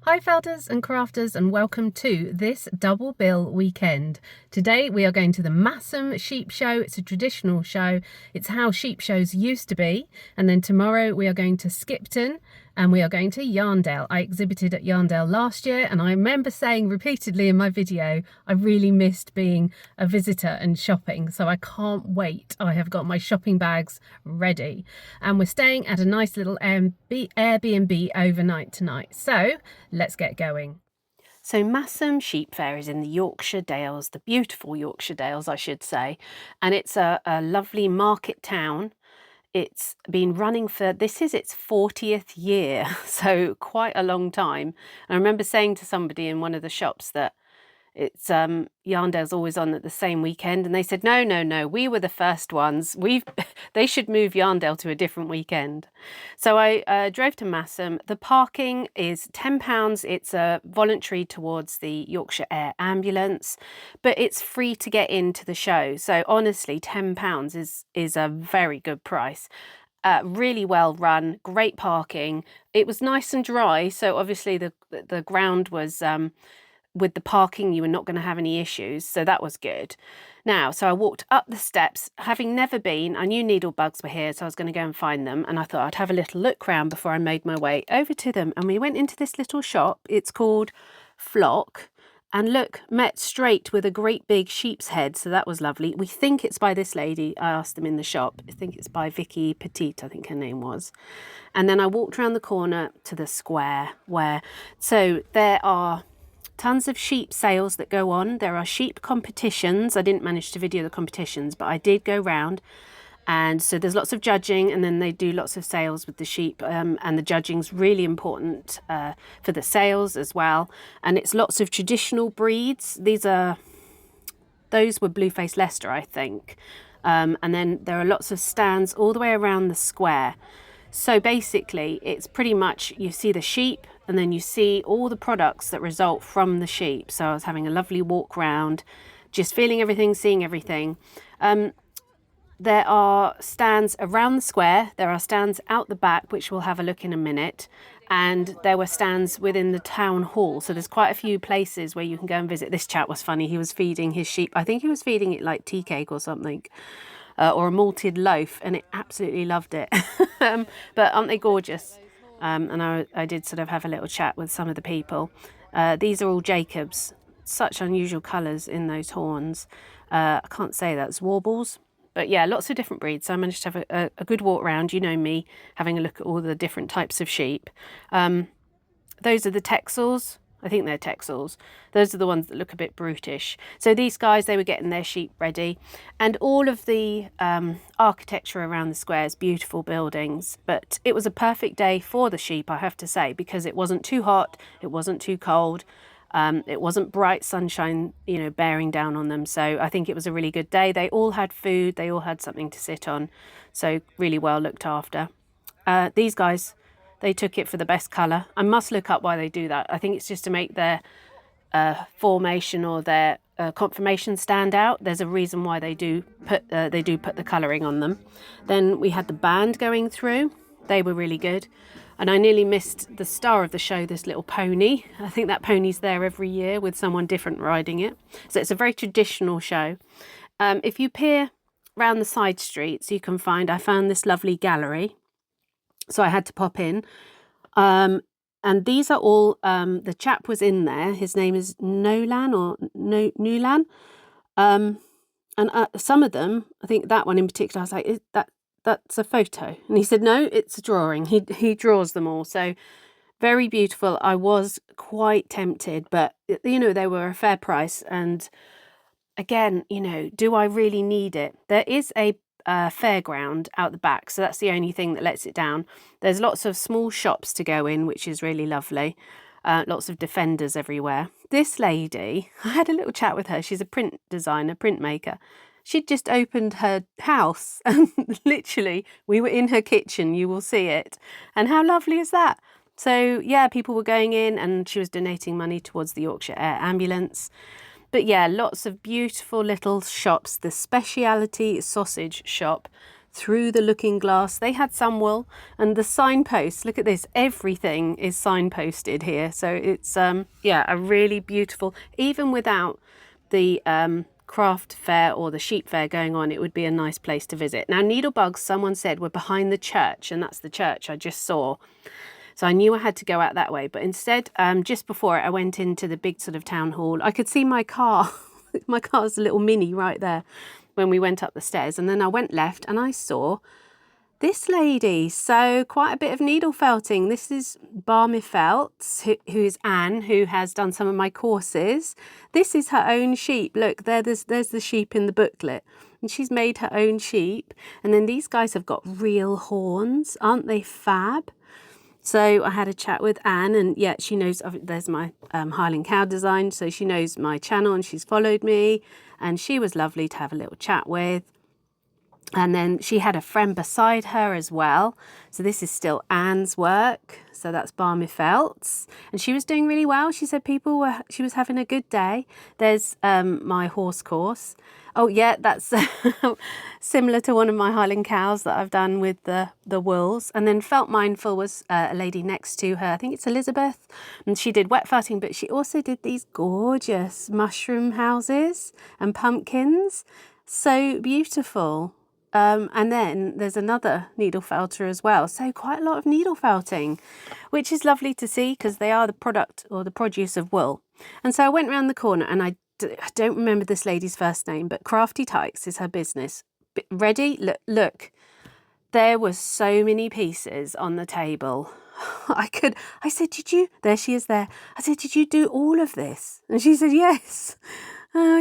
Hi felters and crafters, and welcome to this double bill weekend. Today we are going to the Masham Sheep Show. It's a traditional show. It's how sheep shows used to be. And then tomorrow we are going to Skipton and we are going to Yarndale. I exhibited at Yarndale last year and I remember saying repeatedly in my video I really missed being a visitor and shopping, so I can't wait. I have got my shopping bags ready and we're staying at a nice little Airbnb overnight tonight. So let's get going. So Masham Sheep Fair is in the Yorkshire Dales, the beautiful Yorkshire Dales I should say, and it's a lovely market town. It's been running for, this is its 40th year, so quite a long time. And I remember saying to somebody in one of the shops that it's Yarndale's always on at the same weekend, and they said no, we were the first ones. They should move Yarndale to a different weekend. So I drove to Masham. The parking is £10. It's voluntary towards the Yorkshire Air Ambulance, but it's free to get into the show. So honestly, £10 is a very good price. Really well run, great parking. It was nice and dry, so obviously the ground was with the parking you were not going to have any issues, so that was good. Now, so I walked up the steps, having never been. I knew needlebugs were here, so I was going to go and find them, and I thought I'd have a little look round before I made my way over to them. And we went into this little shop. It's called Flock, and look, met straight with a great big sheep's head, so that was lovely. We think it's by this lady. I asked them in the shop. I think it's by Vicky Petite, I think her name was. And then I walked around the corner to the square so there are tons of sheep sales that go on. There are sheep competitions. I didn't manage to video the competitions, but I did go round. And so there's lots of judging, and then they do lots of sales with the sheep, and the judging's really important for the sales as well. And it's lots of traditional breeds. Those were Blue-Faced Leicester, I think. And then there are lots of stands all the way around the square. So basically, it's pretty much, you see the sheep and then you see all the products that result from the sheep. So I was having a lovely walk round, just feeling everything, seeing everything. There are stands around the square. There are stands out the back, which we'll have a look in a minute. And there were stands within the town hall. So there's quite a few places where you can go and visit. This chap was funny. He was feeding his sheep. I think he was feeding it like tea cake or something. Or a malted loaf, and it absolutely loved it. But aren't they gorgeous? And I did sort of have a little chat with some of the people. These are all Jacobs. Such unusual colours in those horns. I can't say that's warbles. But yeah, lots of different breeds. So I managed to have a good walk around. You know me, having a look at all the different types of sheep. Those are the Texels. I think they're Texels. Those are the ones that look a bit brutish. So these guys, they were getting their sheep ready. And all of the architecture around the square is beautiful buildings. But it was a perfect day for the sheep, I have to say, because it wasn't too hot, it wasn't too cold. It wasn't bright sunshine, bearing down on them. So I think it was a really good day. They all had food. They all had something to sit on. So really well looked after. These guys, they took it for the best colour. I must look up why they do that. I think it's just to make their formation or their conformation stand out. There's a reason why they do put the colouring on them. Then we had the band going through. They were really good. And I nearly missed the star of the show, this little pony. I think that pony's there every year with someone different riding it. So it's a very traditional show. If you peer round the side streets, you can find, I found this lovely gallery. So I had to pop in. And these are all, the chap was in there. His name is Nolan or Nulan. And some of them, I think that one in particular, I was like, that's a photo. And he said, no, it's a drawing. He draws them all. So very beautiful. I was quite tempted, but, they were a fair price. And again, do I really need it? There is a fairground out the back, so that's the only thing that lets it down. There's lots of small shops to go in, which is really lovely. Lots of defenders everywhere. This lady, I had a little chat with her. She's a print designer, printmaker. She'd just opened her house and literally we were in her kitchen. You will see it. And how lovely is that? So yeah, people were going in and she was donating money towards the Yorkshire Air Ambulance. But yeah, lots of beautiful little shops. The speciality sausage shop. through the looking glass. They had some wool, and the signposts, look at this, everything is signposted here. So it's yeah, a really beautiful, even without the craft fair or the sheep fair going on, it would be a nice place to visit. Now, needlebugs, someone said, were behind the church, and that's the church I just saw. So I knew I had to go out that way, but instead, just before I went into the big sort of town hall, I could see my car. My car's a little mini right there when we went up the stairs. And then I went left and I saw this lady. So quite a bit of needle felting. This is Barmy Felts, who is Anne, who has done some of my courses. This is her own sheep. Look, there's the sheep in the booklet. And she's made her own sheep. And then these guys have got real horns. Aren't they fab? So I had a chat with Anne, and yeah, she knows, there's my Highland cow design, so she knows my channel and she's followed me, and she was lovely to have a little chat with. And then she had a friend beside her as well. So this is still Anne's work. So that's Barmy Felts. And she was doing really well. She said she was having a good day. There's my horse course. Oh yeah, that's similar to one of my Highland cows that I've done with the wools. And then Felt Mindful was a lady next to her. I think it's Elizabeth. And she did wet felting, but she also did these gorgeous mushroom houses and pumpkins. So beautiful. And then there's another needle felter as well. So quite a lot of needle felting, which is lovely to see because they are the product or the produce of wool. And so I went round the corner, and I don't remember this lady's first name, but Crafty Tykes is her business. Ready? Look, there were so many pieces on the table. I said, there she is there. I said, did you do all of this? And she said, yes.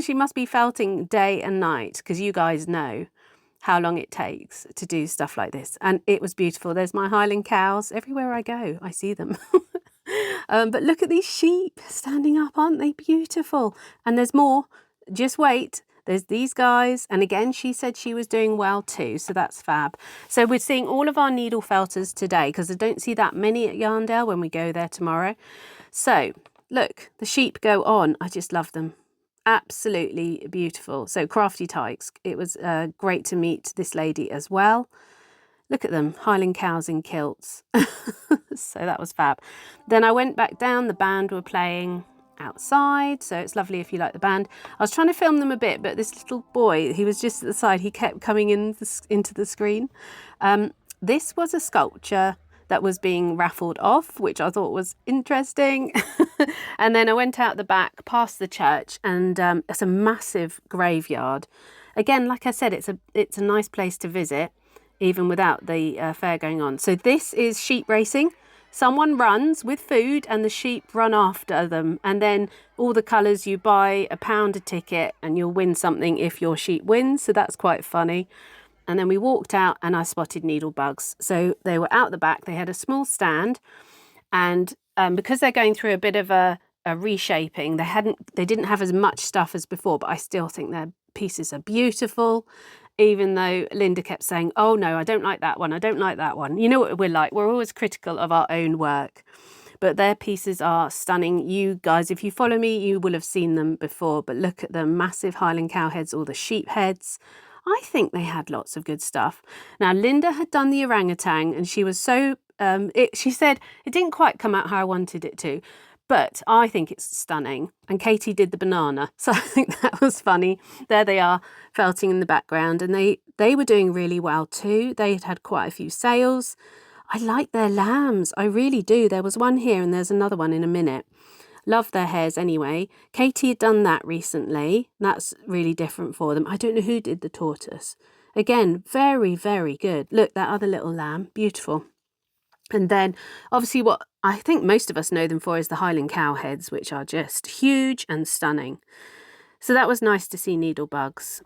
She must be felting day and night because you guys know how long it takes to do stuff like this. And it was beautiful. There's my Highland cows. Everywhere I go, I see them. But look at these sheep standing up. Aren't they beautiful? And there's more. Just wait. There's these guys. And again, she said she was doing well too. So that's fab. So we're seeing all of our needle felters today because I don't see that many at Yarndale when we go there tomorrow. So look, the sheep go on. I just love them. Absolutely beautiful. So Crafty Tykes, it was great to meet this lady as well. Look at them, Highland cows in kilts. So that was fab. Then I went back down, the band were playing outside, so it's lovely if you like the band. I was trying to film them a bit, but this little boy, he was just at the side, he kept coming into the screen. This was a sculpture that was being raffled off, which I thought was interesting. And then I went out the back past the church, and it's a massive graveyard. Again, like I said, it's a nice place to visit, even without the fair going on. So this is sheep racing. Someone runs with food and the sheep run after them. And then all the colours, you buy £1 a ticket and you'll win something if your sheep wins. So that's quite funny. And then we walked out and I spotted needle bugs. So they were out the back. They had a small stand, and because they're going through a bit of a reshaping, they didn't have as much stuff as before, but I still think their pieces are beautiful, even though Linda kept saying, oh no, I don't like that one. I don't like that one. You know what we're like. We're always critical of our own work, but their pieces are stunning. You guys, if you follow me, you will have seen them before, but look at them, massive Highland cow heads, all the sheep heads. I think they had lots of good stuff. Now, Linda had done the orangutan, and she was so, she said it didn't quite come out how I wanted it to, but I think it's stunning. And Katie did the banana, so I think that was funny. There they are, felting in the background, and they were doing really well too. They had had quite a few sales. I like their lambs, I really do. There was one here and there's another one in a minute. Love their hairs anyway. Katie had done that recently. That's really different for them. I don't know who did the tortoise. Again, very, very good. Look, that other little lamb, beautiful. And then obviously what I think most of us know them for is the Highland cow heads, which are just huge and stunning. So that was nice to see needle bugs.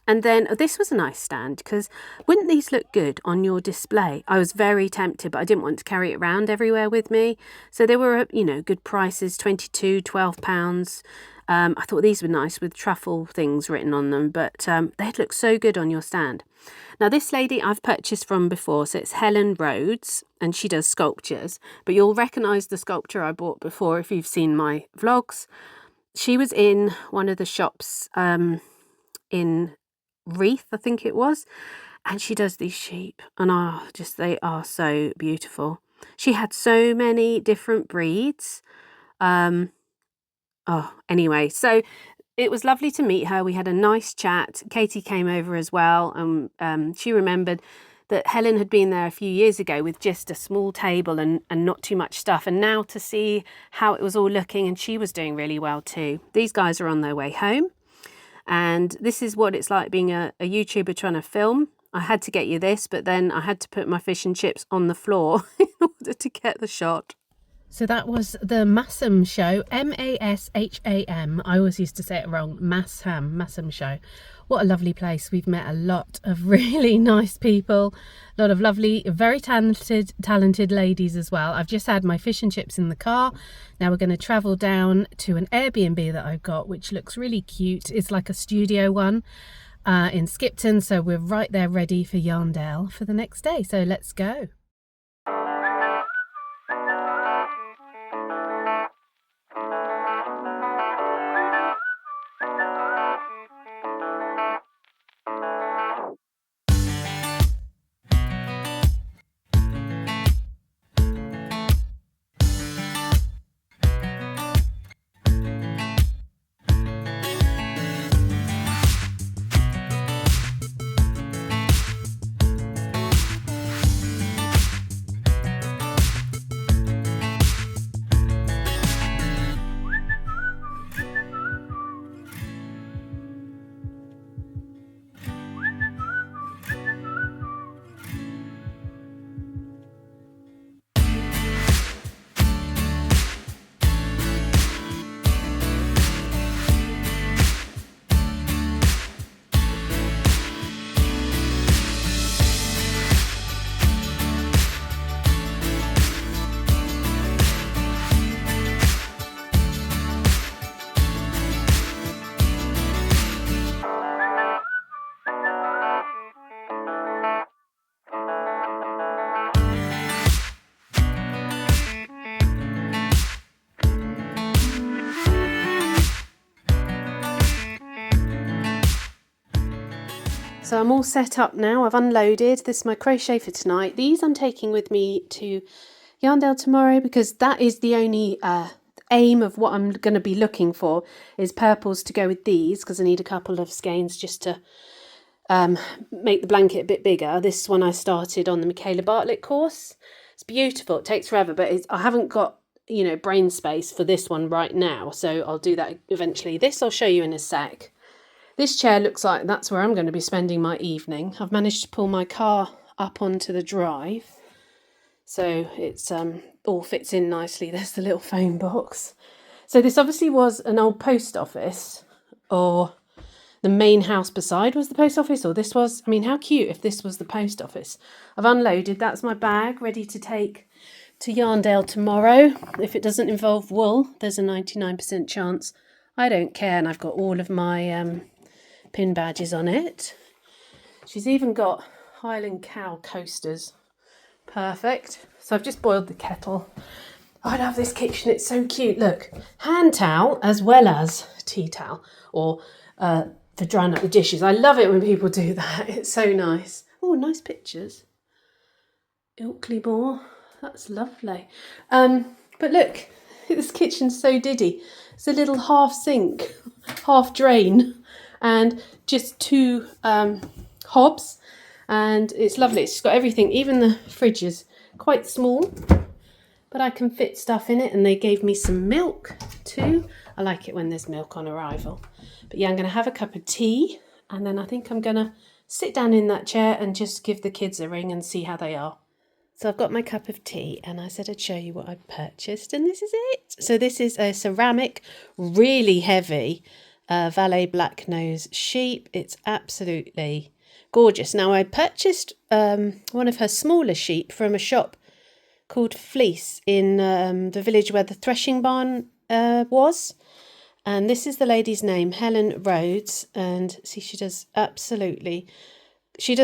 And then this was a nice stand because wouldn't these look good on your display? I was very tempted, but I didn't want to carry it around everywhere with me. So they were, good prices, £22, £12. I thought these were nice with truffle things written on them, but they'd look so good on your stand. Now, this lady I've purchased from before, so it's Helen Rhodes, and she does sculptures, but you'll recognise the sculpture I bought before if you've seen my vlogs. She was in one of the shops in wreath, I think it was. And she does these sheep, and they are so beautiful. She had so many different breeds. Anyway, so it was lovely to meet her. We had a nice chat. Katie came over as well, and she remembered that Helen had been there a few years ago with just a small table and not too much stuff. And now to see how it was all looking, and she was doing really well too. These guys are on their way home. And this is what it's like being a YouTuber trying to film. I had to get you this, but then I had to put my fish and chips on the floor in order to get the shot. So that was the Masham Show, M-A-S-H-A-M. I always used to say it wrong, Masham Show. What a lovely place. We've met a lot of really nice people, a lot of lovely, very talented ladies as well. I've just had my fish and chips in the car. Now we're going to travel down to an Airbnb that I've got, which looks really cute. It's like a studio one in Skipton. So we're right there ready for Yarndale for the next day. So let's go. So I'm all set up now. I've unloaded. This is my crochet for tonight. These I'm taking with me to Yarndale tomorrow because that is the only aim of what I'm going to be looking for is purples to go with these because I need a couple of skeins just to make the blanket a bit bigger. This one I started on the Michaela Bartlett course. It's beautiful. It takes forever, but I haven't got brain space for this one right now, so I'll do that eventually. This I'll show you in a sec. This chair looks like that's where I'm going to be spending my evening. I've managed to pull my car up onto the drive, so it's all fits in nicely. There's the little phone box. So this obviously was an old post office, or the main house beside was the post office, or this was, how cute if this was the post office. I've unloaded. That's my bag ready to take to Yarndale tomorrow. If it doesn't involve wool, there's a 99% chance. I don't care, and I've got all of my pin badges on it. She's even got Highland cow coasters. Perfect. So I've just boiled the kettle. I love this kitchen. It's so cute. Look, hand towel as well as tea towel, or for drying up the dishes. I love it when people do that. It's so nice. Oh, nice pictures. Ilkley Moor. That's lovely. But look, this kitchen's so diddy. It's a little half sink, half drain, and just two hobs, and it's lovely. It's got everything. Even the fridge is quite small, but I can fit stuff in it, and they gave me some milk too. I like it when there's milk on arrival. But yeah, I'm going to have a cup of tea, and then I think I'm going to sit down in that chair and just give the kids a ring and see how they are. So I've got my cup of tea, and I said I'd show you what I purchased, and this is it. So this is a ceramic, really heavy Valet black nose sheep. It's absolutely gorgeous. Now I purchased one of her smaller sheep from a shop called Fleece in the village where the threshing barn was, and this is the lady's name, Helen Rhodes, and see, she does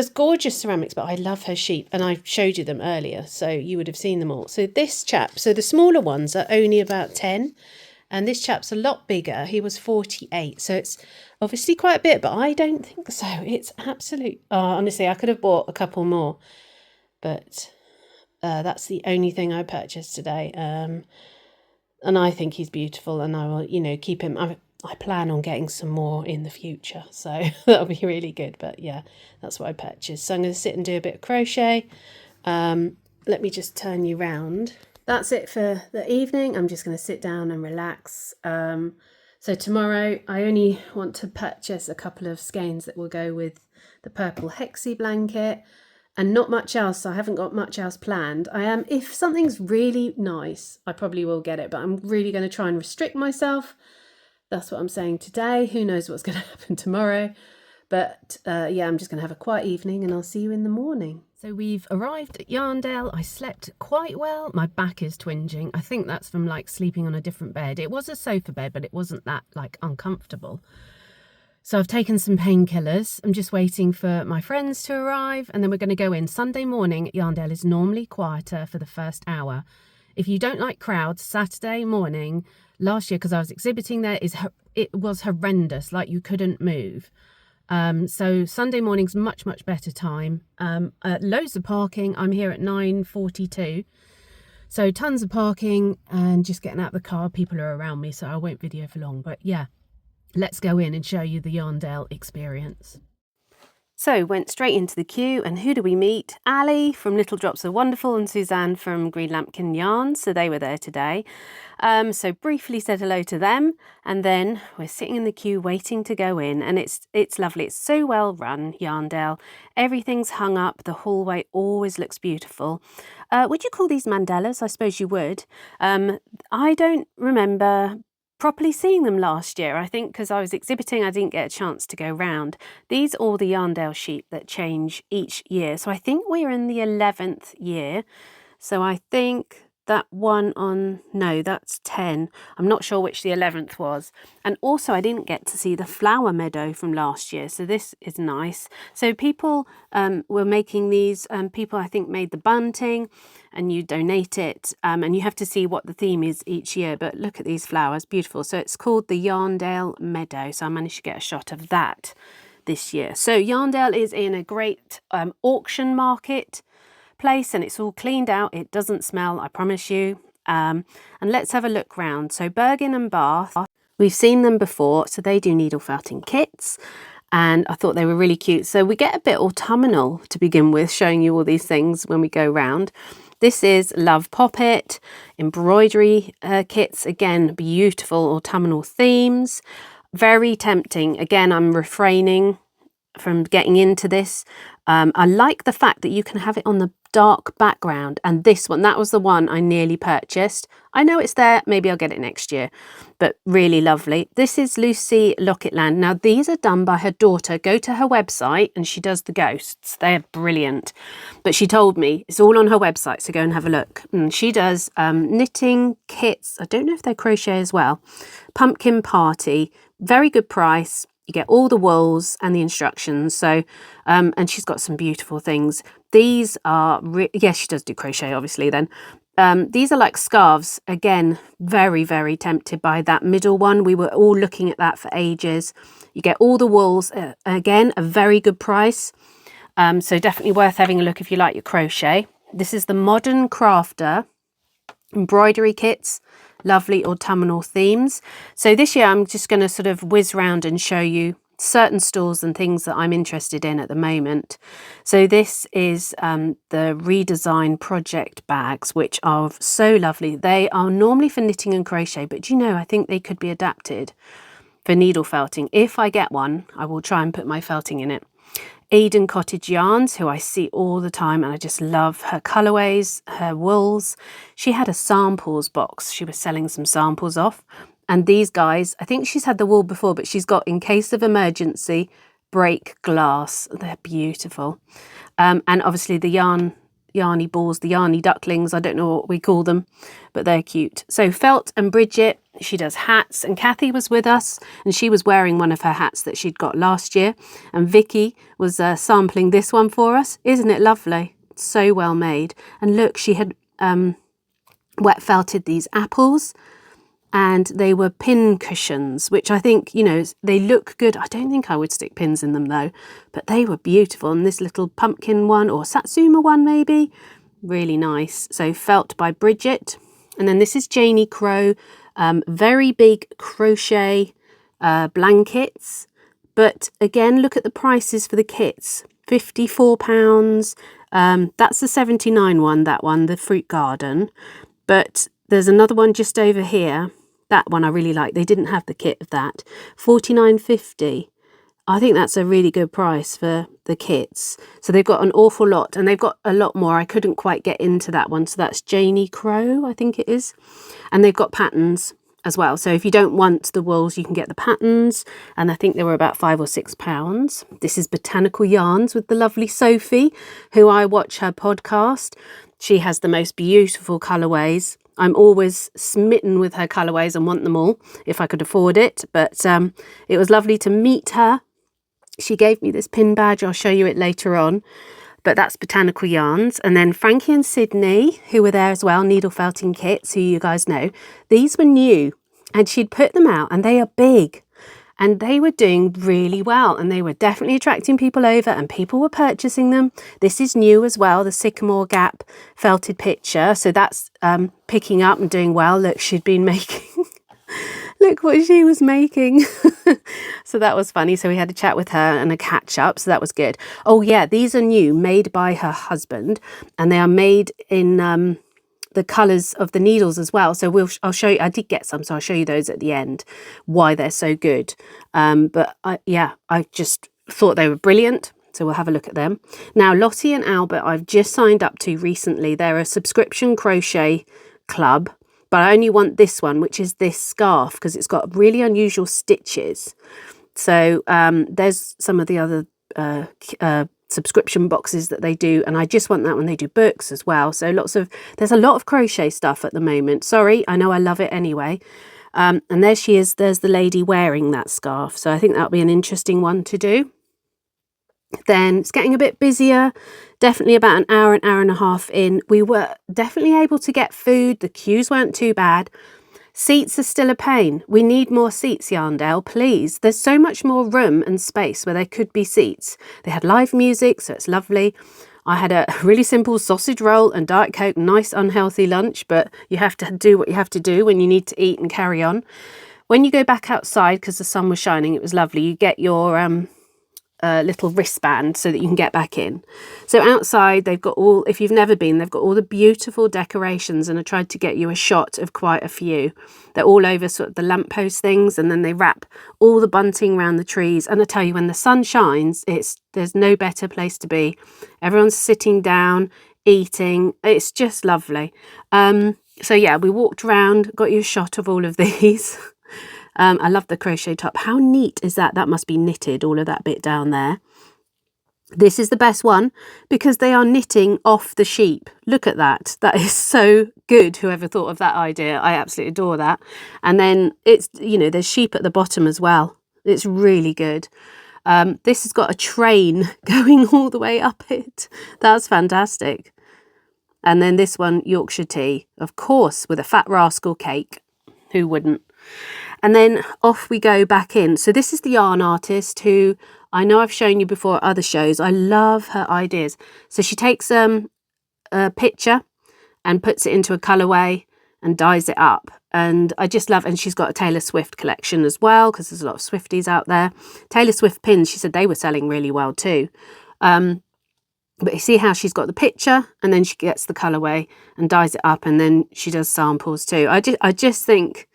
gorgeous ceramics, but I love her sheep, and I showed you them earlier, so you would have seen them all. So this chap, so the smaller ones are only about 10, And this chap's a lot bigger. He was 48, so it's obviously quite a bit, but I don't think so. It's absolute. Oh, honestly, I could have bought a couple more, but that's the only thing I purchased today. And I think he's beautiful, and I will, keep him. I plan on getting some more in the future, so that'll be really good. But yeah, that's what I purchased. So I'm going to sit and do a bit of crochet. Let me just turn you round. That's it for the evening. I'm just going to sit down and relax. So tomorrow I only want to purchase a couple of skeins that will go with the purple hexie blanket and not much else. I haven't got much else planned. If something's really nice, I probably will get it, but I'm really going to try and restrict myself. That's what I'm saying today. Who knows what's going to happen tomorrow? But yeah, I'm just going to have a quiet evening and I'll see you in the morning. So we've arrived at Yarndale. I slept quite well. My back is twinging. I think that's from sleeping on a different bed. It was a sofa bed, but it wasn't that uncomfortable. So I've taken some painkillers. I'm just waiting for my friends to arrive and then we're going to go in. Sunday morning at Yarndale is normally quieter for the first hour. If you don't like crowds, Saturday morning, last year, because I was exhibiting there, it was horrendous, you couldn't move. So Sunday morning's much better time. Loads of parking. I'm here at 9:42. So tons of parking and just getting out of the car. People are around me, so I won't video for long. But yeah, let's go in and show you the Yarndale experience. So went straight into the queue, and who do we meet? Ali from Little Drops of Wonderful and Suzanne from Green Lampkin Yarns. So they were there today. So briefly said hello to them, and then we're sitting in the queue waiting to go in, and it's lovely. It's so well run, Yarndale. Everything's hung up. The hallway always looks beautiful. Would you call these mandalas? I suppose you would. I don't remember properly seeing them last year. I think because I was exhibiting, I didn't get a chance to go round. These are all the Yarndale sheep that change each year. So I think we're in the 11th year. So I think that one that's 10. I'm not sure which the 11th was. And also I didn't get to see the flower meadow from last year. So this is nice. So people were making these, people I think made the bunting and you donate it and you have to see what the theme is each year. But look at these flowers, beautiful. So it's called the Yarndale Meadow. So I managed to get a shot of that this year. So Yarndale is in a great auction market place and it's all cleaned out. It doesn't smell, I promise you. And let's have a look round. So Bergen and Bath, we've seen them before. So they do needle felting kits and I thought they were really cute. So we get a bit autumnal to begin with, showing you all these things when we go round. This is Love Poppet, embroidery kits. Again, beautiful autumnal themes. Very tempting. Again, I'm refraining from getting into this. I like the fact that you can have it on the dark background, and this one, that was the one I nearly purchased. I know it's there, maybe I'll get it next year, but really lovely. This is Lucy Locketland. Now these are done by her daughter. Go to her website and she does the ghosts. They're brilliant, but she told me it's all on her website, so go and have a look. She does knitting kits. I don't know if they're crochet as well. Pumpkin Party, very good price. You get all the wools and the instructions. So, and she's got some beautiful things. These are, yes, she does do crochet, obviously then. These are like scarves. Again, very tempted by that middle one. We were all looking at that for ages. You get all the wools. Again, a very good price. So definitely worth having a look if you like your crochet. This is the Modern Crafter embroidery kits. Lovely autumnal themes. So this year I'm just going to sort of whiz round and show you certain stalls and things that I'm interested in at the moment. So this is the redesign project bags, which are so lovely. They are normally for knitting and crochet, but I think they could be adapted for needle felting. If I get one, I will try and put my felting in it. Eden Cottage Yarns, who I see all the time, and I just love her colourways, her wools. She had a samples box. She was selling some samples off. And these guys, I think she's had the wool before, but she's got, in case of emergency, break glass. They're beautiful. And obviously the yarny balls, the yarny ducklings, I don't know what we call them, but they're cute. So Felt and Bridget, she does hats, and Kathy was with us and she was wearing one of her hats that she'd got last year, and Vicky was sampling this one for us. Isn't it lovely? So well made. And look, she had wet felted these apples. and they were pin cushions, which I think, you know, they look good. I don't think I would stick pins in them though, but they were beautiful. And this little pumpkin one, or Satsuma one maybe, really nice. So felt by Bridget. And then this is Janie Crow, very big crochet blankets. But again, look at the prices for the kits, £54. That's the 79 one, that one, the fruit garden. But there's another one just over here. That one I really like. They didn't have the kit of that. £49.50. I think that's a really good price for the kits. So they've got an awful lot, and they've got a lot more. I couldn't quite get into that one. So that's Janie Crow, I think it is. And they've got patterns as well. So if you don't want the wools, you can get the patterns. And I think they were about £5 or £6. This is Botanical Yarns with the lovely Sophie, who I watch her podcast. She has the most beautiful colourways. I'm always smitten with her colourways and want them all if I could afford it. But it was lovely to meet her. She gave me this pin badge. I'll show you it later on. But that's Botanical Yarns. And then Frankie and Sydney, who were there as well, needle felting kits, who you guys know. These were new, and she'd put them out, and they are big. And they were doing really well, and they were definitely attracting people over, and people were purchasing them. This is new as well, the Sycamore Gap felted picture. So that's picking up and doing well. Look, she'd been making... Look what she was making. So that was funny. So we had a chat with her and a catch up. So that was good. Oh yeah, these are new, made by her husband, and they are made in the colours of the needles as well. So I'll show you. I did get some, so I'll show you those at the end, why they're so good. But I just thought they were brilliant. So we'll have a look at them. Now, Lottie and Albert, I've just signed up to recently. They're a subscription crochet club. But I only want this one, which is this scarf, because it's got really unusual stitches. So there's some of the other subscription boxes that they do. And I just want that when they do books as well. So there's a lot of crochet stuff at the moment. Sorry, I know I love it anyway. And there she is. There's the lady wearing that scarf. So I think that'll be an interesting one to do. Then it's getting a bit busier, definitely about an hour and a half in. We were definitely able to get food. The queues weren't too bad. Seats are still a pain. We need more seats, Yarndale, please. There's so much more room and space where there could be seats. They had live music, so it's lovely. I had a really simple sausage roll and Diet Coke, nice unhealthy lunch, but you have to do what you have to do when you need to eat and carry on. When you go back outside, because the sun was shining, it was lovely, you get your little wristband so that you can get back in. So outside they've got all, if you've never been, they've got all the beautiful decorations, and I tried to get you a shot of quite a few. They're all over sort of the lamppost things, and then they wrap all the bunting around the trees. And I tell you, when the sun shines, there's no better place to be. Everyone's sitting down, eating. It's just lovely. So yeah, we walked around, got you a shot of all of these. I love the crochet top. How neat is that? That must be knitted, all of that bit down there. This is the best one because they are knitting off the sheep. Look at that. That is so good. Whoever thought of that idea. I absolutely adore that. And then it's, there's sheep at the bottom as well. It's really good. This has got a train going all the way up it. That's fantastic. And then this one, Yorkshire tea, of course, with a Fat Rascal cake. Who wouldn't? And then off we go back in. So this is the yarn artist who I know I've shown you before at other shows. I love her ideas. So she takes a picture and puts it into a colourway and dyes it up. And I just love, and she's got a Taylor Swift collection as well, because there's a lot of Swifties out there. Taylor Swift pins, she said they were selling really well too. But you see how she's got the picture, and then she gets the colourway and dyes it up, and then she does samples too. I just think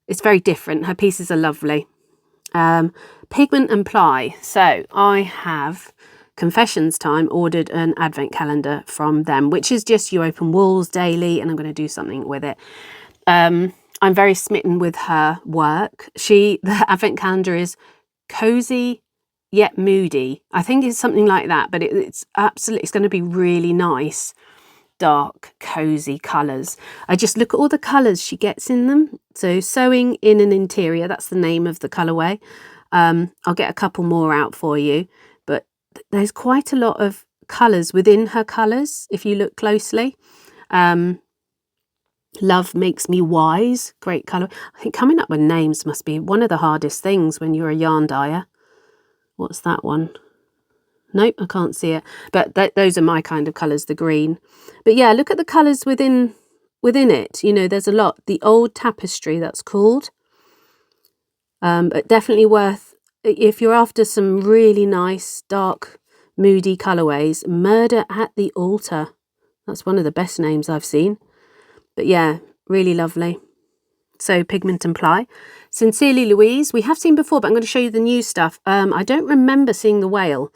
it's very different. Her pieces are lovely. Pigment and Ply. So I have, confessions time, ordered an advent calendar from them, which is just you open wools daily, and I'm going to do something with it. I'm very smitten with her work. The advent calendar is cozy yet moody. I think it's something like that, but it's going to be really nice. Dark, cozy colours. I just look at all the colours she gets in them. So Sewing in an Interior, that's the name of the colourway. I'll get a couple more out for you, but there's quite a lot of colours within her colours if you look closely. Love Makes Me Wise. Great colour. I think coming up with names must be one of the hardest things when you're a yarn dyer. What's that one? Nope, I can't see it. But those are my kind of colours, the green. But yeah, look at the colours within it. You know, there's a lot. The Old Tapestry, that's called. But definitely worth, if you're after some really nice, dark, moody colourways, Murder at the Altar. That's one of the best names I've seen. But yeah, really lovely. So Pigment and Ply. Sincerely Louise, we have seen before, but I'm going to show you the new stuff. I don't remember seeing the whale.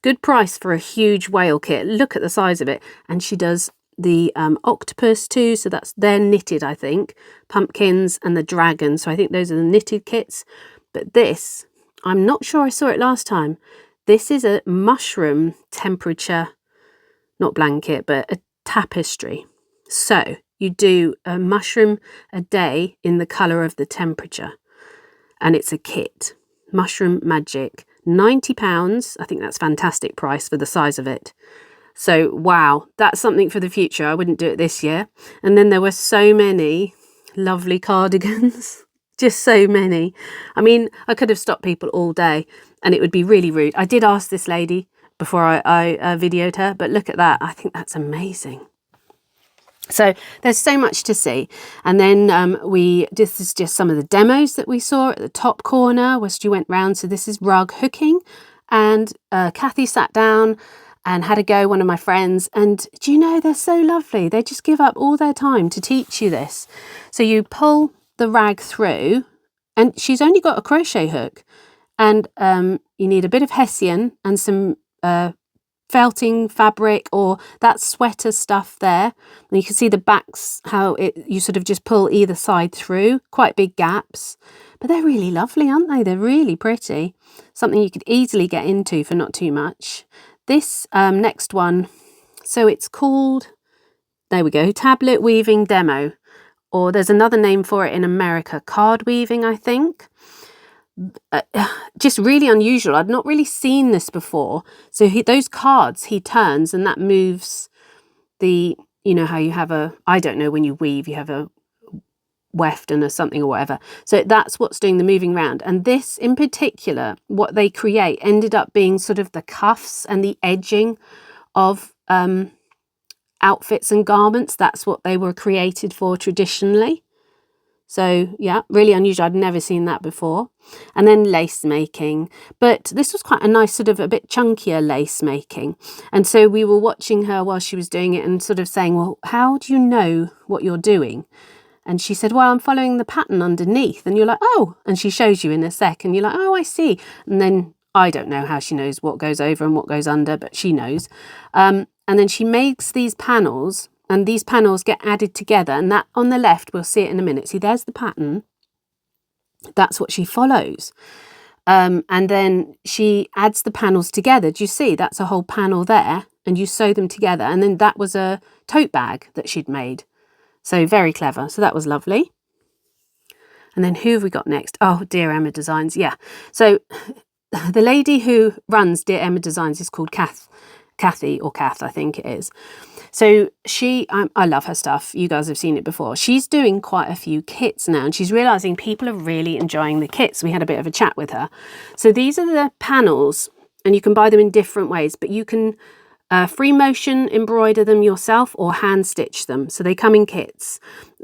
Good price for a huge whale kit. Look at the size of it. And she does the octopus too. So they're knitted, I think. Pumpkins and the dragon. So I think those are the knitted kits. But this, I'm not sure I saw it last time. This is a mushroom temperature, not blanket, but a tapestry. So you do a mushroom a day in the colour of the temperature. And it's a kit. Mushroom Magic. £90. I think that's fantastic price for the size of it. So, wow, that's something for the future. I wouldn't do it this year. And then there were so many lovely cardigans. Just so many. I mean, I could have stopped people all day and it would be really rude. I did ask this lady before I videoed her, but look at that. I think that's amazing. So there's so much to see. And then this is just some of the demos that we saw at the top corner whilst you went round. So this is rug hooking, and Kathy sat down and had a go, one of my friends, and do you know, they're so lovely. They just give up all their time to teach you this. So you pull the rag through, and she's only got a crochet hook, and you need a bit of hessian and some felting fabric or that sweater stuff there, and you can see the backs, how you sort of just pull either side through, quite big gaps, but they're really lovely, aren't they? They're really pretty, something you could easily get into for not too much. This next one, so it's called, there we go, tablet weaving demo, or there's another name for it in America, card weaving, I think. Just really unusual. I'd not really seen this before. So those cards he turns, and that moves the, you know how you have a, I don't know, when you weave you have a weft and a something or whatever, so that's what's doing the moving round. And this in particular, what they create ended up being sort of the cuffs and the edging of outfits and garments. That's what they were created for traditionally. So yeah, really unusual. I'd never seen that before. And then lace making, but this was quite a nice sort of a bit chunkier lace making. And so we were watching her while she was doing it and sort of saying, well, how do you know what you're doing? And she said, well, I'm following the pattern underneath. And you're like, oh, and she shows you in a sec and you're like, oh, I see. And then I don't know how she knows what goes over and what goes under, but she knows. And then she makes these panels, and these panels get added together, and that on the left, we'll see it in a minute. See, there's the pattern. That's what she follows. And then she adds the panels together. Do you see? That's a whole panel there, and you sew them together. And then that was a tote bag that she'd made. So very clever. So that was lovely. And then who have we got next? Oh, Dear Emma Designs. Yeah. So the lady who runs Dear Emma Designs is called Kathy, or Kath, I think it is. So I love her stuff. You guys have seen it before. She's doing quite a few kits now, and she's realising people are really enjoying the kits. We had a bit of a chat with her. So these are the panels, and you can buy them in different ways, but you can free motion embroider them yourself or hand stitch them. So they come in kits,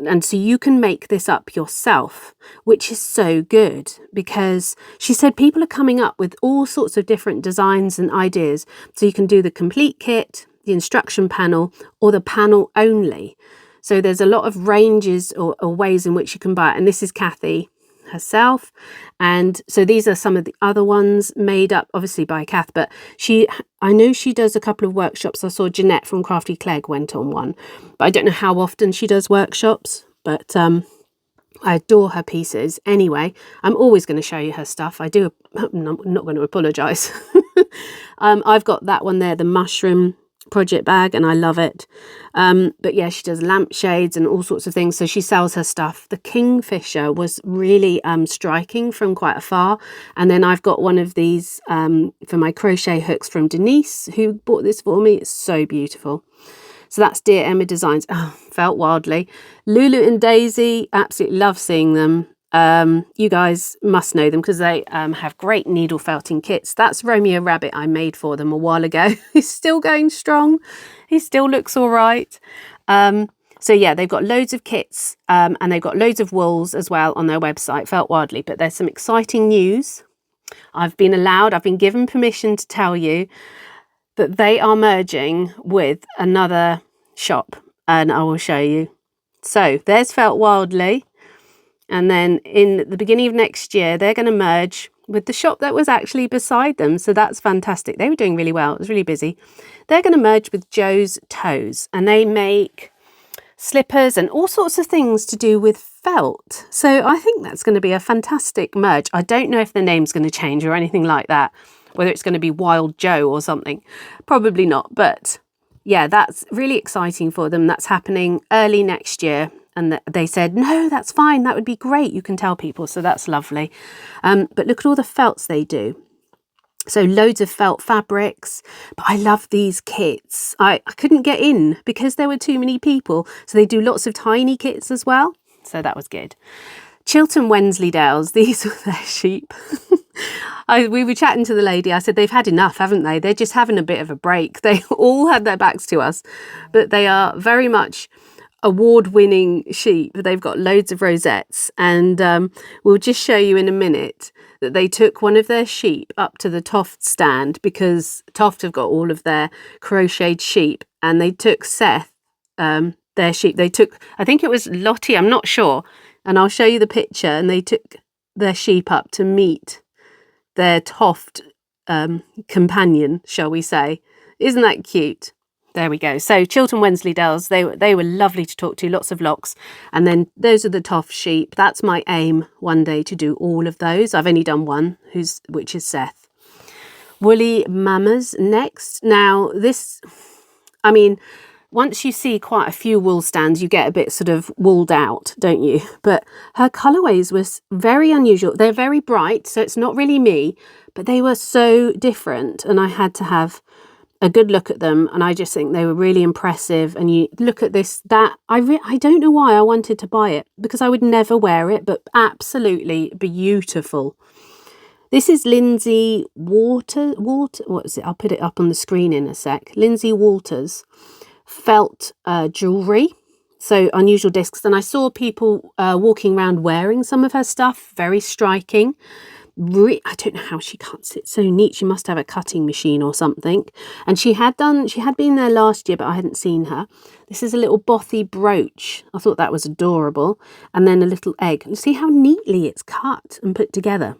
and so you can make this up yourself, which is so good, because she said people are coming up with all sorts of different designs and ideas. So you can do the complete kit, the instruction panel, or the panel only. So there's a lot of ranges or ways in which you can buy it. And this is Kathy herself. And so these are some of the other ones made up obviously by Kath, but I know she does a couple of workshops. I saw Jeanette from Crafty Clegg went on one, but I don't know how often she does workshops, but I adore her pieces. Anyway, I'm always going to show you her stuff. I'm not going to apologise. I've got that one there, the mushroom project bag, and I love it. But yeah, she does lampshades and all sorts of things, so she sells her stuff. The kingfisher was really striking from quite afar. And then I've got one of these for my crochet hooks from Denise, who bought this for me. It's so beautiful. So that's Dear Emma Designs. Oh, Felt Wildly. Lulu and Daisy, absolutely love seeing them. You guys must know them because they have great needle felting kits. That's Romeo Rabbit I made for them a while ago. He's still going strong. He still looks all right. So yeah, they've got loads of kits and they've got loads of wools as well on their website, Felt Wildly. But there's some exciting news. I've been given permission to tell you that they are merging with another shop, and I will show you. So there's Felt Wildly, and then in the beginning of next year they're going to merge with the shop that was actually beside them, so that's fantastic. They were doing really well. It was really busy. They're going to merge with Joe's Toes, and they make slippers and all sorts of things to do with felt. So I think that's going to be a fantastic merge. I don't know if the name's going to change or anything like that, whether it's going to be Wild Joe or something. Probably not, but yeah, that's really exciting for them. That's happening early next year. And they said, no, that's fine. That would be great. You can tell people. So that's lovely. But look at all the felts they do. So loads of felt fabrics. But I love these kits. I couldn't get in because there were too many people. So they do lots of tiny kits as well. So that was good. Chiltern Wensleydales, these were their sheep. We were chatting to the lady. I said, they've had enough, haven't they? They're just having a bit of a break. They all had their backs to us. But they are very much award-winning sheep. They've got loads of rosettes, and we'll just show you in a minute that they took one of their sheep up to the Toft stand, because Toft have got all of their crocheted sheep, and they took Seth, their sheep. They took, I think it was Lottie, I'm not sure, and I'll show you the picture, and they took their sheep up to meet their Toft companion, shall we say. Isn't that cute? There we go. So Chiltern Wensleydales, they were lovely to talk to, lots of locks. And then those are the Toft sheep. That's my aim one day, to do all of those. I've only done one, which is Seth. Woolly Mamas next. Now this, I mean, once you see quite a few wool stands, you get a bit sort of wooled out, don't you? But her colourways was very unusual. They're very bright, so it's not really me, but they were so different, and I had to have a good look at them, and I just think they were really impressive. And you look at this, I don't know why I wanted to buy it, because I would never wear it, but absolutely beautiful. This is Lindsay what is it? I'll put it up on the screen in a sec. Lindsay Walters felt jewellery, so unusual discs. And I saw people walking around wearing some of her stuff, very striking. I don't know how she cuts it so neat. She must have a cutting machine or something. And she had been there last year, but I hadn't seen her. This is a little bothy brooch. I thought that was adorable. And then a little egg. And see how neatly it's cut and put together.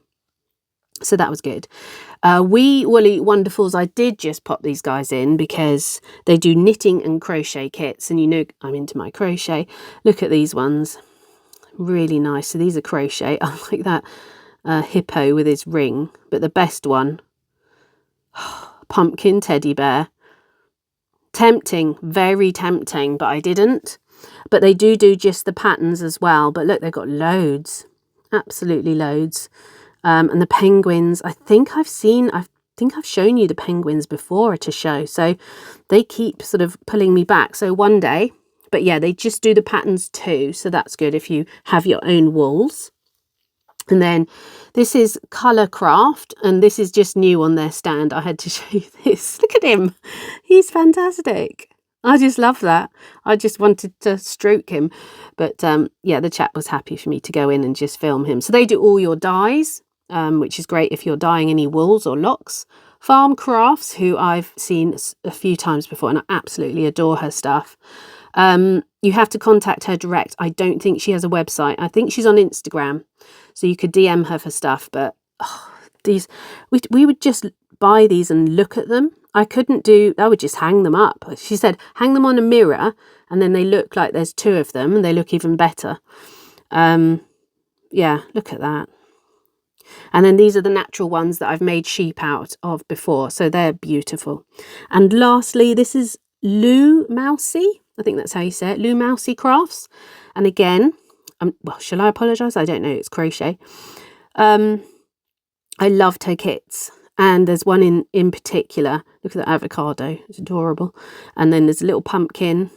So that was good. Wee Woolly Wonderfuls, I did just pop these guys in because they do knitting and crochet kits. And you know I'm into my crochet. Look at these ones. Really nice. So these are crochet. I like that. Hippo with his ring, but the best one, pumpkin teddy bear. Tempting, very tempting, but I didn't. But they do just the patterns as well. But look, they've got loads, absolutely loads. And the penguins, I think I've shown you the penguins before at a show, so they keep sort of pulling me back. So one day, but yeah, they just do the patterns too, so that's good if you have your own wools. And then this is Colour Craft, and this is just new on their stand. I had to show you this. Look at him. He's fantastic. I just love that. I just wanted to stroke him. But yeah, the chap was happy for me to go in and just film him. So they do all your dyes, which is great if you're dyeing any wools or locks. Farm Crafts, who I've seen a few times before, and I absolutely adore her stuff. You have to contact her direct. I don't think she has a website. I think she's on Instagram, so you could DM her for stuff. But these, we would just buy these and look at them. I would just hang them up. She said hang them on a mirror, and then they look like there's two of them, and they look even better. Yeah, look at that. And then these are the natural ones that I've made sheep out of before, so they're beautiful. And lastly, this is Lou Mousy. I think that's how you say it. Lou Mousy Crafts. And again, well, shall I apologise? I don't know. It's crochet. I loved her kits. And there's one in particular. Look at that avocado. It's adorable. And then there's a little pumpkin.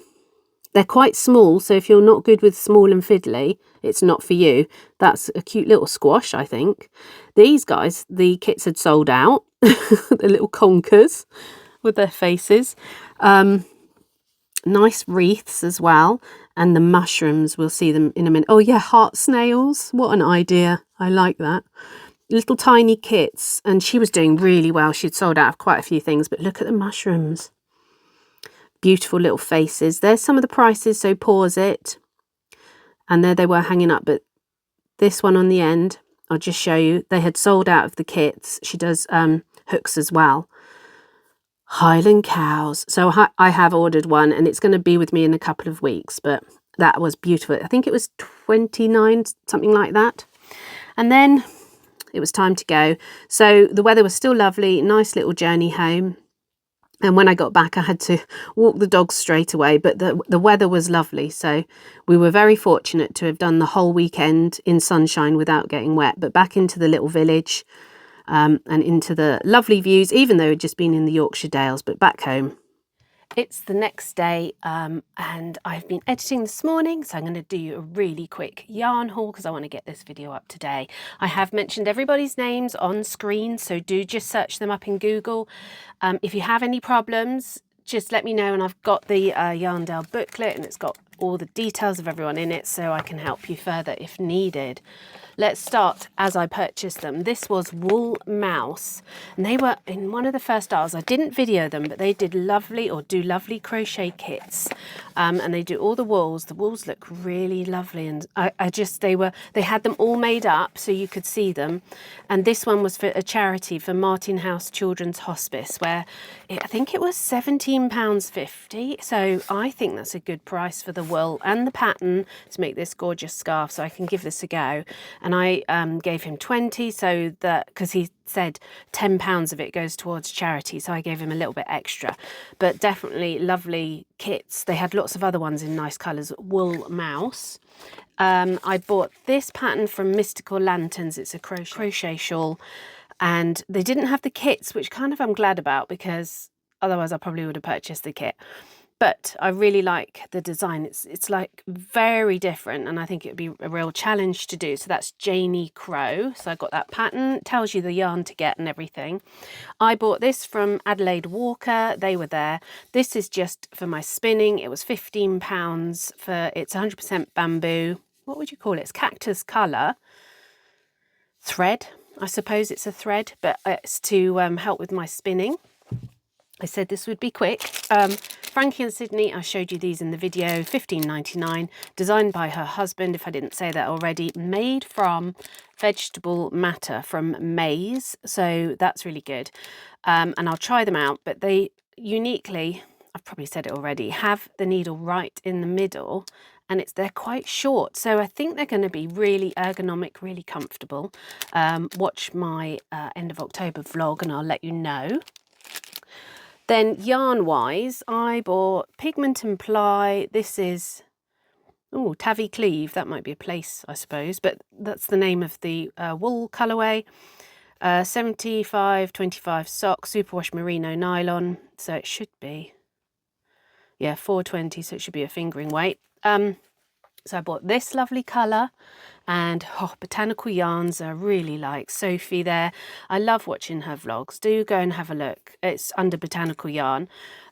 They're quite small, so if you're not good with small and fiddly, it's not for you. That's a cute little squash, I think. These guys, the kits had sold out. The little conkers with their faces. Nice wreaths as well. And the mushrooms, we'll see them in a minute. Oh yeah, heart snails. What an idea. I like that. Little tiny kits. And she was doing really well. She'd sold out of quite a few things, but look at the mushrooms. Beautiful little faces. There's some of the prices, so pause it. And there they were hanging up, but this one on the end, I'll just show you. They had sold out of the kits. She does hooks as well. Highland cows. So I have ordered one, and it's going to be with me in a couple of weeks, but that was beautiful. I think it was 29, something like that. And then it was time to go. So the weather was still lovely, nice little journey home. And when I got back, I had to walk the dogs straight away, but the weather was lovely. So we were very fortunate to have done the whole weekend in sunshine without getting wet, but back into the little village and into the lovely views, even though we'd just been in the Yorkshire Dales, but back home. It's the next day and I've been editing this morning, so I'm going to do a really quick yarn haul because I want to get this video up today. I have mentioned everybody's names on screen, so do just search them up in Google. If you have any problems, just let me know, and I've got the Yarndale booklet and it's got all the details of everyone in it, so I can help you further if needed. Let's start as I purchased them. This was Wool Mouse, and they were in one of the first styles. I didn't video them, but they did lovely, or do lovely crochet kits, and they do all the wools. The wools look really lovely, and they had them all made up so you could see them. And this one was for a charity for Martin House Children's Hospice, where I think it was £17.50. So I think that's a good price for the wool and the pattern to make this gorgeous scarf. So I can give this a go. And I gave him 20, so that, because he said £10 of it goes towards charity, so I gave him a little bit extra. But definitely lovely kits. They had lots of other ones in nice colours. Wool Mouse. I bought this pattern from Mystical Lanterns. It's a crochet shawl, and they didn't have the kits, which kind of I'm glad about, because otherwise I probably would have purchased the kit. But I really like the design. It's like very different, and I think it would be a real challenge to do. So that's Janie Crow. So I got that pattern. It tells you the yarn to get and everything. I bought this from Adelaide Walker. They were there. This is just for my spinning. It was £15 for, it's 100% bamboo. What would you call it? It's cactus colour. Thread. I suppose it's a thread, but it's to help with my spinning. I said this would be quick. Frankie and Sydney, I showed you these in the video, $15.99, designed by her husband, if I didn't say that already, made from vegetable matter from maize, so that's really good. And I'll try them out, but they uniquely, I've probably said it already, have the needle right in the middle, and they're quite short, so I think they're going to be really ergonomic, really comfortable. Watch my end of October vlog and I'll let you know. Then yarn-wise, I bought Pigment and Ply. This is, Tavi Cleave. That might be a place, I suppose, but that's the name of the wool colourway. 75/25 sock, superwash merino nylon. So it should be, yeah, 420, so it should be a fingering weight. So I bought this lovely colour, and botanical yarns I really like. Sophie there, I love watching her vlogs. Do go and have a look. It's under botanical yarn.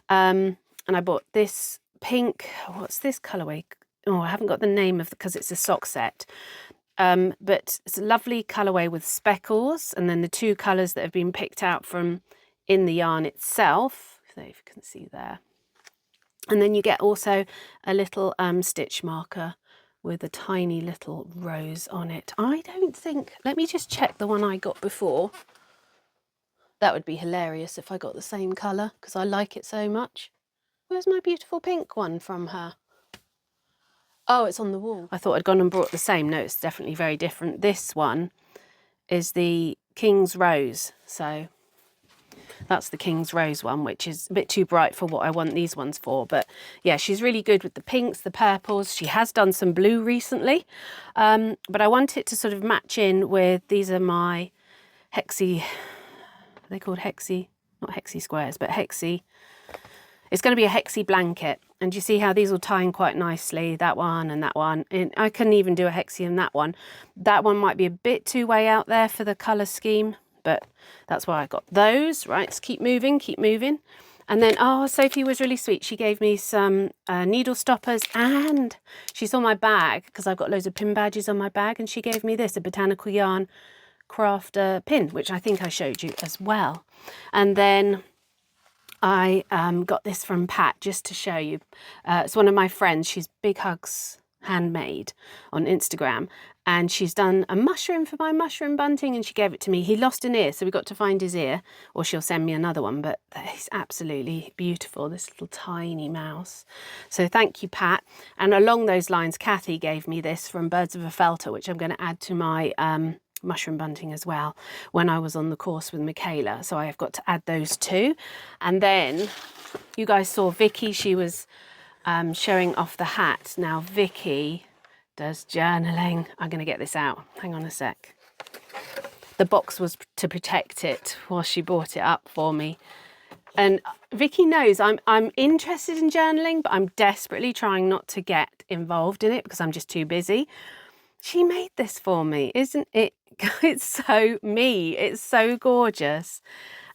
And I bought this pink, what's this colourway? Oh, I haven't got the name of because it's a sock set. But it's a lovely colourway with speckles, and then the two colours that have been picked out from in the yarn itself, if you can see there. And then you get also a little stitch marker with a tiny little rose on it. I don't think, let me just check the one I got before. That would be hilarious if I got the same colour, because I like it so much. Where's my beautiful pink one from her? Oh, it's on the wall. I thought I'd gone and brought the same. No, it's definitely very different. This one is the King's Rose, so that's the King's Rose one, which is a bit too bright for what I want these ones for. But yeah, she's really good with the pinks, the purples. She has done some blue recently. But I want it to sort of match in with, these are my Hexi Are they called hexi? Not hexi squares, but hexi. It's going to be a hexi blanket. And you see how these will tie in quite nicely, that one and that one. And I couldn't even do a hexi in that one. That one might be a bit too way out there for the colour scheme, but that's why I got those. Right, let's keep moving, keep moving. And then, oh, Sophie was really sweet. She gave me some needle stoppers, and she saw my bag because I've got loads of pin badges on my bag, and she gave me this, a botanical yarn craft pin, which I think I showed you as well. And then I got this from Pat just to show you. It's one of my friends. She's Big Hugs Handmade on Instagram, and she's done a mushroom for my mushroom bunting, and she gave it to me. He lost an ear, so we got to find his ear, or she'll send me another one, but he's absolutely beautiful, this little tiny mouse. So thank you, Pat. And along those lines, Kathy gave me this from Birds of a Felter, which I'm going to add to my mushroom bunting as well when I was on the course with Michaela, so I have got to add those too. And then you guys saw Vicky, she was showing off the hat. Now Vicky does journaling. I'm going to get this out, hang on a sec. The box was to protect it while she brought it up for me, and Vicky knows I'm interested in journaling, but I'm desperately trying not to get involved in it because I'm just too busy. She made this for me, isn't it? It's so me. It's so gorgeous.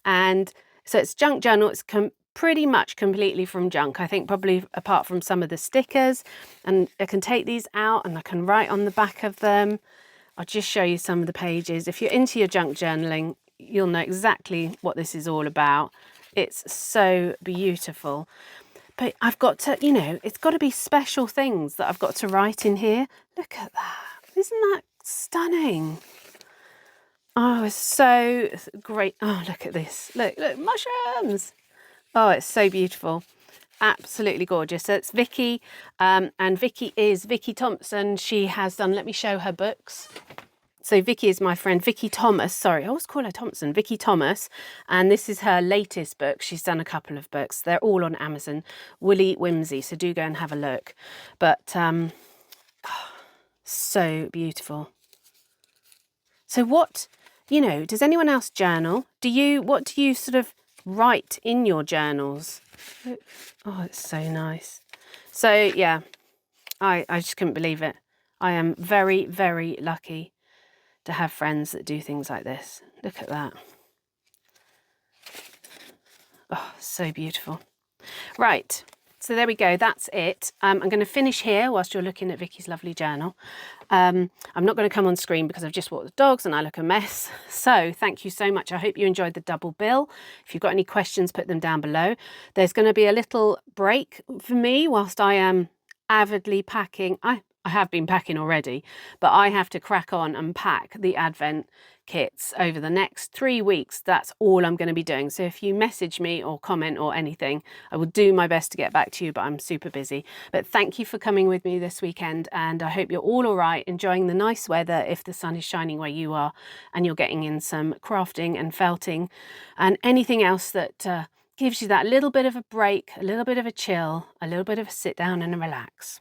And so it's junk journal. It's pretty much completely from junk. I think probably apart from some of the stickers. And I can take these out and I can write on the back of them. I'll just show you some of the pages. If you're into your junk journaling, you'll know exactly what this is all about. It's so beautiful. But I've got to, you know, it's got to be special things that I've got to write in here. Look at that. Isn't that stunning? Oh, it's so great. Oh, look at this. Look, mushrooms. Oh, it's so beautiful. Absolutely gorgeous. So it's Vicky, and Vicky is Vicky Thompson. She has done, let me show her books. So Vicky is my friend, Vicky Thomas. Sorry, I always call her Thompson. Vicky Thomas. And this is her latest book. She's done a couple of books. They're all on Amazon. Woolly Whimsy. So do go and have a look. But so beautiful. So what, you know, does anyone else journal? What do you sort of write in your journals? Oh, it's so nice. So yeah, I just couldn't believe it. I am very, very lucky to have friends that do things like this. Look at that. Oh, so beautiful. Right. So there we go, that's it. I'm going to finish here whilst you're looking at Vicky's lovely journal. I'm not going to come on screen because I've just walked the dogs and I look a mess. So thank you so much. I hope you enjoyed the double bill. If you've got any questions, put them down below. There's going to be a little break for me whilst I am avidly packing. I have been packing already, but I have to crack on and pack the Advent kits over the next 3 weeks. That's all I'm going to be doing. So if you message me or comment or anything, I will do my best to get back to you, but I'm super busy. But thank you for coming with me this weekend, and I hope you're all right, enjoying the nice weather if the sun is shining where you are, and you're getting in some crafting and felting and anything else that gives you that little bit of a break, a little bit of a chill, a little bit of a sit down and a relax.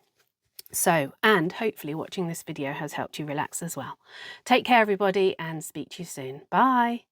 So, and hopefully watching this video has helped you relax as well. Take care, everybody, and speak to you soon. Bye.